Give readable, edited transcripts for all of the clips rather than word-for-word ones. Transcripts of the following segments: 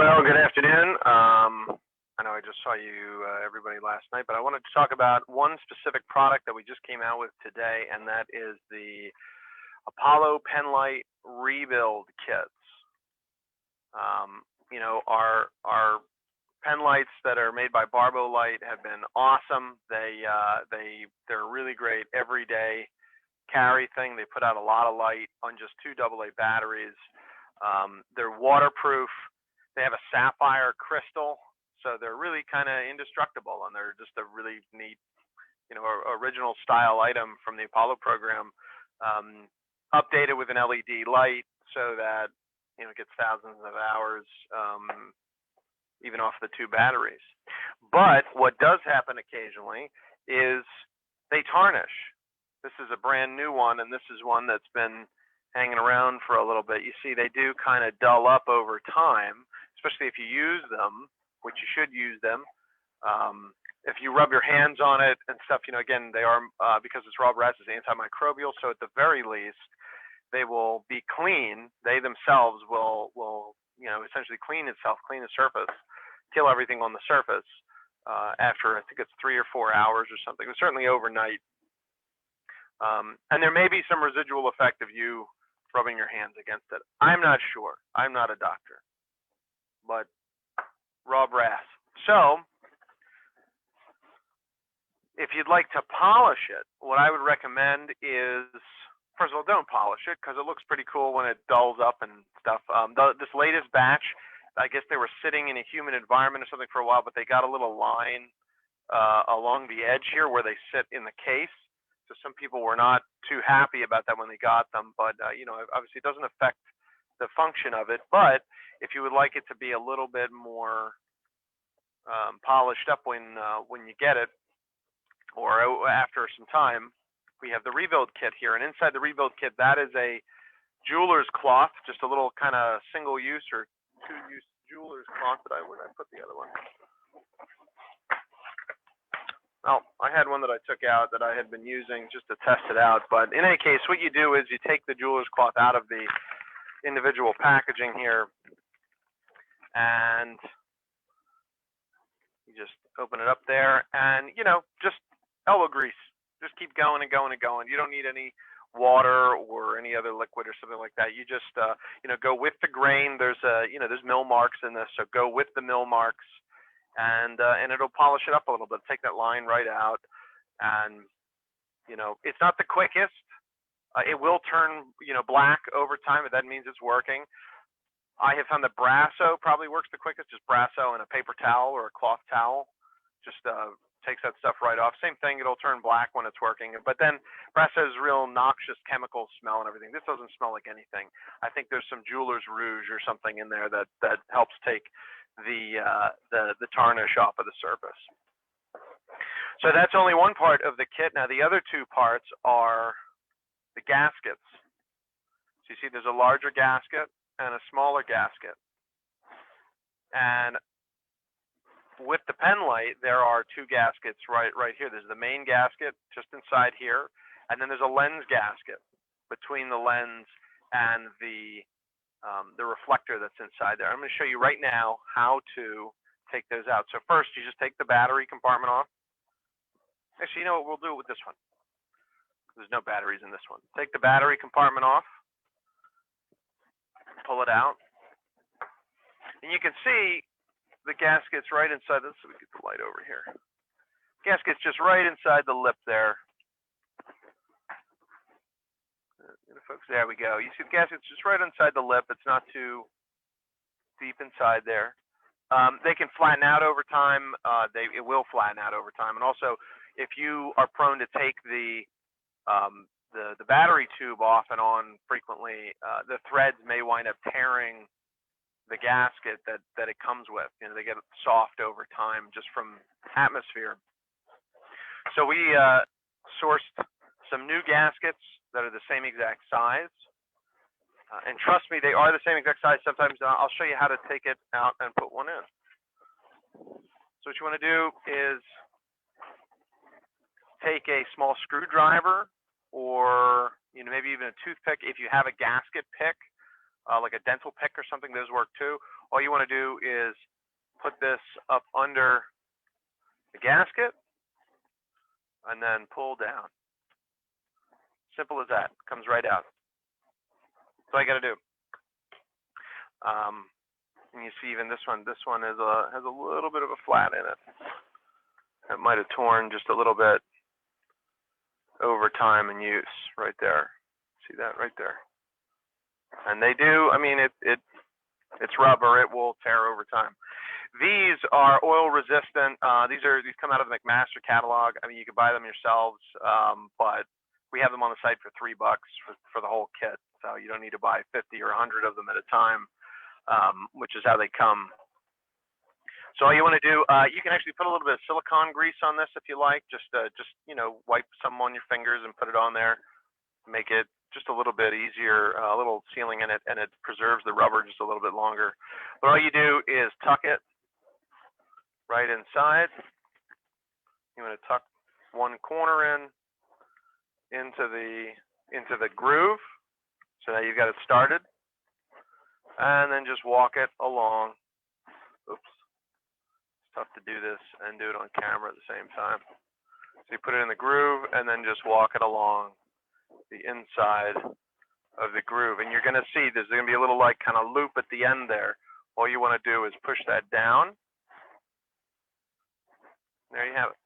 Well, good afternoon. I know I just saw you, everybody, last night, but I wanted to talk about one specific product that we just came out with today, and that is the Apollo Penlight Rebuild Kits. You know, our pen lights that are made by Barbo Light have been awesome. They're a really great everyday carry thing. They put out a lot of light on just 2 AA batteries. They're waterproof. They have a sapphire crystal, so they're really kind of indestructible, and they're just a really neat, you know, original style item from the Apollo program, updated with an LED light so that, you know, it gets thousands of hours, even off the 2 batteries. But what does happen occasionally is they tarnish. This is a brand new one, and this is one that's been hanging around for a little bit. You see, they do kind of dull up over time, especially if you use them, which you should use them. If you rub your hands on it and stuff, you know, again, they are, because it's raw brass, is antimicrobial, so at the very least, they will be clean. They themselves will you know, essentially clean itself, clean the surface, kill everything on the surface after, I think it's 3 or 4 hours or something, but certainly overnight. And there may be some residual effect of you rubbing your hands against it. I'm not sure. I'm not a doctor, but raw brass. So if you'd like to polish it, what I would recommend is, first of all, don't polish it because it looks pretty cool when it dulls up and stuff. This latest batch, I guess they were sitting in a humid environment or something for a while, but they got a little line along the edge here where they sit in the case. So some people were not too happy about that when they got them, but you know, obviously it doesn't affect the function of it. But if you would like it to be a little bit more polished up when you get it, or after some time, we have the rebuild kit here. And inside the rebuild kit, that is a jeweler's cloth, just a little kind of single-use or 2-use jeweler's cloth. Where did I put the other one? Well, I had one that I took out that I had been using just to test it out. But in any case, what you do is you take the jeweler's cloth out of the individual packaging here, and you just open it up there, and, you know, just elbow grease. Just keep going and going and going. You don't need any water or any other liquid or something like that. You just, you know, go with the grain. There's you know, there's mill marks in this, so go with the mill marks. And it'll polish it up a little bit. Take that line right out, and you know, it's not the quickest. It will turn, you know, black over time, but that means it's working. I have found that Brasso probably works the quickest. Just Brasso and a paper towel or a cloth towel, just takes that stuff right off. Same thing, it'll turn black when it's working. But then Brasso has real noxious chemical smell and everything. This doesn't smell like anything. I think there's some jeweler's rouge or something in there that helps take the tarnish off of the surface. So that's only one part of the kit. Now the other 2 parts are the gaskets. So you see there's a larger gasket and a smaller gasket. And with the Penlight, there are 2 gaskets right here. There's the main gasket just inside here, and then there's a lens gasket between the lens and the reflector that's inside there. I'm going to show you right now how to take those out. So first, you just take the battery compartment off. Actually, you know what? We'll do it with this one. There's no batteries in this one. Take the battery compartment off, pull it out, and you can see the gasket's right inside this. So we get the light over here. Gasket's just right inside the lip there. Folks, there we go. You see the gasket's just right inside the lip. It's not too deep inside there. They can flatten out over time. It will flatten out over time. And also, if you are prone to take the battery tube off and on frequently, the threads may wind up tearing the gasket that it comes with. You know, they get soft over time just from atmosphere. So we sourced some new gaskets that are the same exact size. And trust me, they are the same exact size. Sometimes I'll show you how to take it out and put one in. So what you want to do is take a small screwdriver, or, you know, maybe even a toothpick. If you have a gasket pick, like a dental pick or something, those work too. All you want to do is put this up under the gasket and then pull down. Simple as that. Comes right out. That's all you got to do. And you see even this one is has a little bit of a flat in it. It might have torn just a little bit over time and use right there. See that right there? And they do, I mean, it's rubber, it will tear over time. These are oil resistant. These come out of the McMaster catalog. I mean, you can buy them yourselves, but we have them on the site for $3 for the whole kit. So you don't need to buy 50 or 100 of them at a time, which is how they come. So all you want to do, you can actually put a little bit of silicone grease on this if you like. Just you know, wipe some on your fingers and put it on there. Make it just a little bit easier, a little sealing in it, and it preserves the rubber just a little bit longer. But all you do is tuck it right inside. You want to tuck one corner into the groove. So now you've got it started, and then just walk it along. Oops. Tough to do this and do it on camera at the same time. So you put it in the groove and then just walk it along the inside of the groove. And you're going to see there's going to be a little like kind of loop at the end there. All you want to do is push that down. There you have it.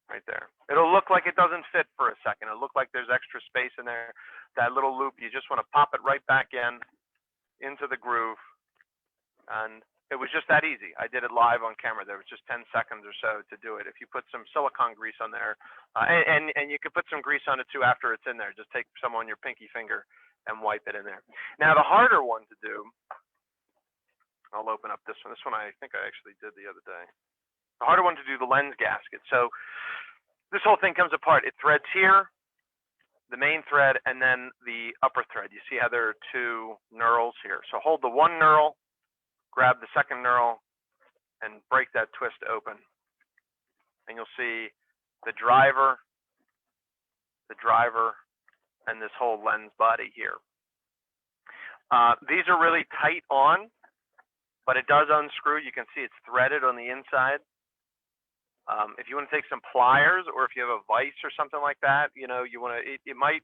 Right there. It'll look like it doesn't fit for a second. It'll look like there's extra space in there. That little loop, you just want to pop it right back into the groove. And it was just that easy. I did it live on camera. There was just 10 seconds or so to do it. If you put some silicone grease on there, and you could put some grease on it too after it's in there. Just take some on your pinky finger and wipe it in there. Now the harder one to do, I'll open up this one. This one I think I actually did the other day. The harder one to do, the lens gasket. So this whole thing comes apart. It threads here, the main thread, and then the upper thread. You see how there are two knurls here. So hold the one knurl, grab the second knurl, and break that twist open. And you'll see the driver, and this whole lens body here. These are really tight on, but it does unscrew. You can see it's threaded on the inside. If you want to take some pliers, or if you have a vise or something like that, you know, you want to, it might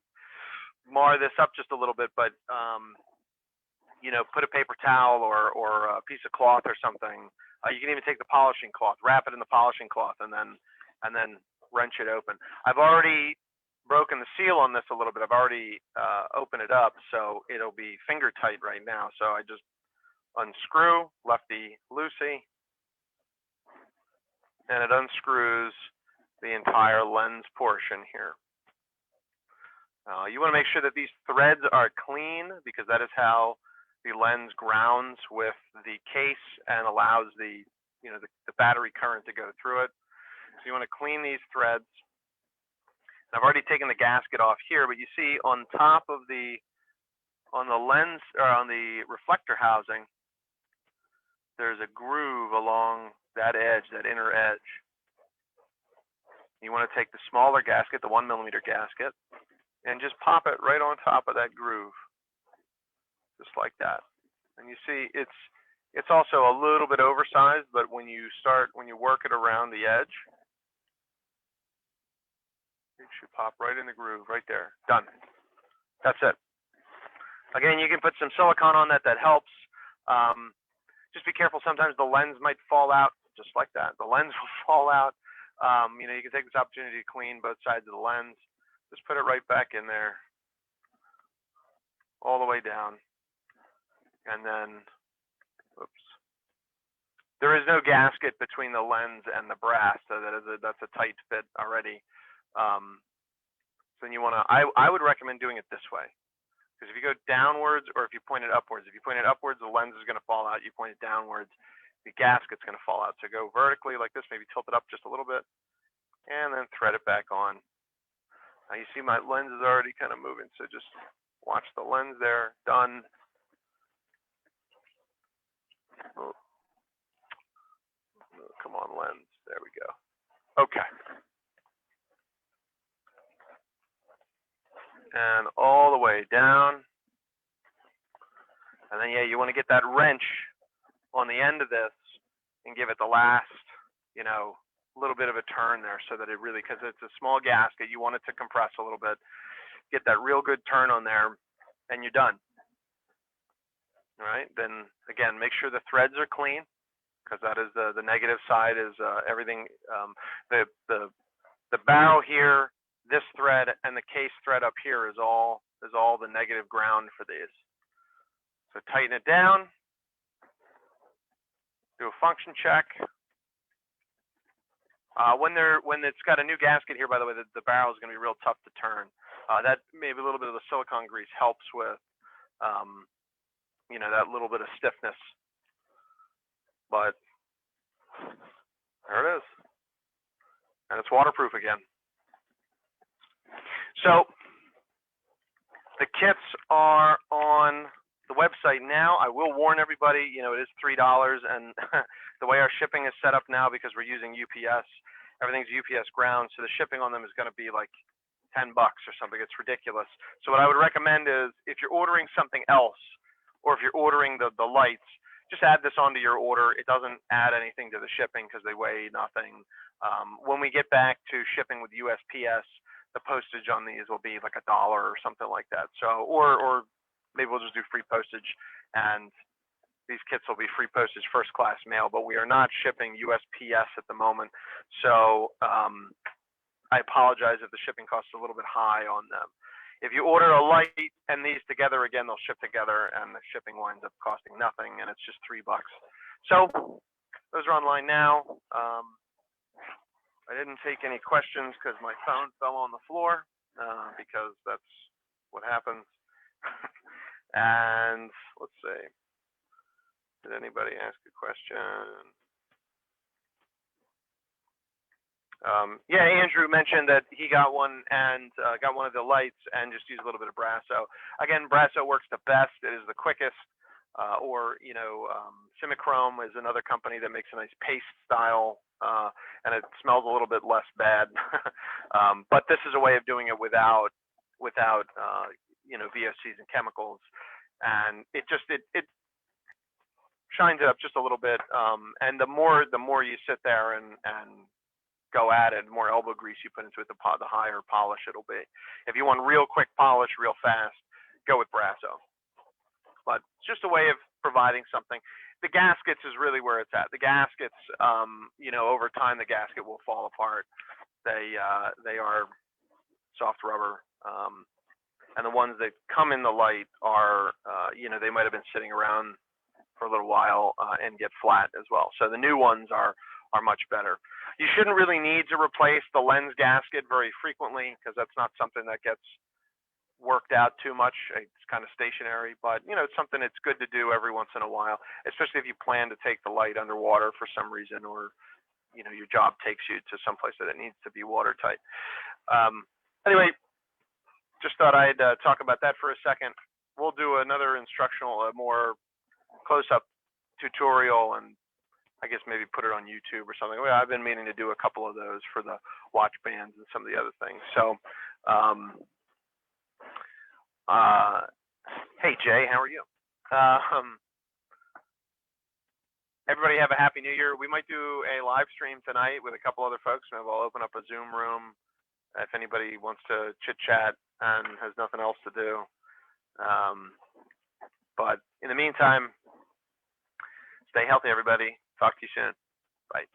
mar this up just a little bit, but you know, put a paper towel or a piece of cloth or something. You can even take the polishing cloth, wrap it in the polishing cloth, and then wrench it open. I've already broken the seal on this a little bit. I've already opened it up, so it'll be finger tight right now. So I just unscrew, lefty loosey, and it unscrews the entire lens portion here. You want to make sure that these threads are clean, because that is how the lens grounds with the case and allows the battery current to go through it. So you want to clean these threads. And I've already taken the gasket off here, but you see on top of on the lens, or on the reflector housing, there's a groove along that edge, that inner edge. You want to take the smaller gasket, the 1mm gasket, and just pop it right on top of that groove. Just like that. And you see it's also a little bit oversized, but when you work it around the edge, it should pop right in the groove right there. Done. That's it. Again, you can put some silicone on that helps. Just be careful, sometimes the lens might fall out, just like that. The lens will fall out. You know, you can take this opportunity to clean both sides of the lens. Just put it right back in there, all the way down. And then, oops, there is no gasket between the lens and the brass, so that's a tight fit already. So you want to, I would recommend doing it this way, because if you go downwards, or if you point it upwards, the lens is going to fall out. You point it downwards, the gasket's going to fall out. So go vertically like this, maybe tilt it up just a little bit, and then thread it back on. Now you see my lens is already kind of moving, so just watch the lens there. Done. Oh, come on, lens. There we go. Okay. And all the way down. get that wrench on the end of this and give it the last, little bit of a turn there so that it really, because it's a small gasket, you want it to compress a little bit, get that real good turn on there, and you're done. All right, then again, make sure the threads are clean, because that is the negative side is everything, the barrel here, this thread, and the case thread up here is all the negative ground for these. So tighten it down, do a function check. When it's got a new gasket here, by the way, the barrel is going to be real tough to turn. That maybe a little bit of the silicone grease helps with, that little bit of stiffness. But there it is, and it's waterproof again. So the kits are on the website now. I will warn everybody, it is $3, and the way our shipping is set up now, because we're using UPS, everything's UPS ground, so the shipping on them is going to be like $10 or something. It's ridiculous. So what I would recommend is, if you're ordering something else, or if you're ordering the lights, just add this onto your order. It doesn't add anything to the shipping because they weigh nothing. When we get back to shipping with USPS, the postage on these will be like $1 or something like that. So, or maybe we'll just do free postage, and these kits will be free postage, first class mail, but we are not shipping USPS at the moment. So I apologize if the shipping costs a little bit high on them. If you order a light and these together, again, they'll ship together, and the shipping winds up costing nothing, and it's just $3. So those are online now. I didn't take any questions because my phone fell on the floor, because that's what happens. And let's see, did anybody ask a question? Yeah, Andrew mentioned that he got one, and got one of the lights and just used a little bit of Brasso. Again, Brasso works the best. It is the quickest. Simichrome is another company that makes a nice paste style, and it smells a little bit less bad. But this is a way of doing it without VOCs and chemicals, and it shines it up just a little bit. And the more you sit there and go at it, the more elbow grease you put into it, the higher polish it'll be. If you want real quick polish, real fast, go with Brasso. But it's just a way of providing something. The gaskets is really where it's at. The gaskets, over time, the gasket will fall apart. They are soft rubber, and the ones that come in the light are, they might have been sitting around for a little while and get flat as well. So the new ones are much better. You shouldn't really need to replace the lens gasket very frequently, because that's not something that gets worked out too much. It's kind of stationary, but it's something that's good to do every once in a while, especially if you plan to take the light underwater for some reason, or your job takes you to someplace that it needs to be watertight. Anyway, just thought I'd talk about that for a second. We'll do another instructional, a more close-up tutorial, and I guess maybe put it on YouTube or something. Well, I've been meaning to do a couple of those for the watch bands and some of the other things. So, hey Jay, how are you? Everybody have a happy new year. We might do a live stream tonight with a couple other folks. Maybe I'll open up a Zoom room if anybody wants to chit chat and has nothing else to do. But in the meantime, stay healthy, everybody. Talk to you soon. Bye.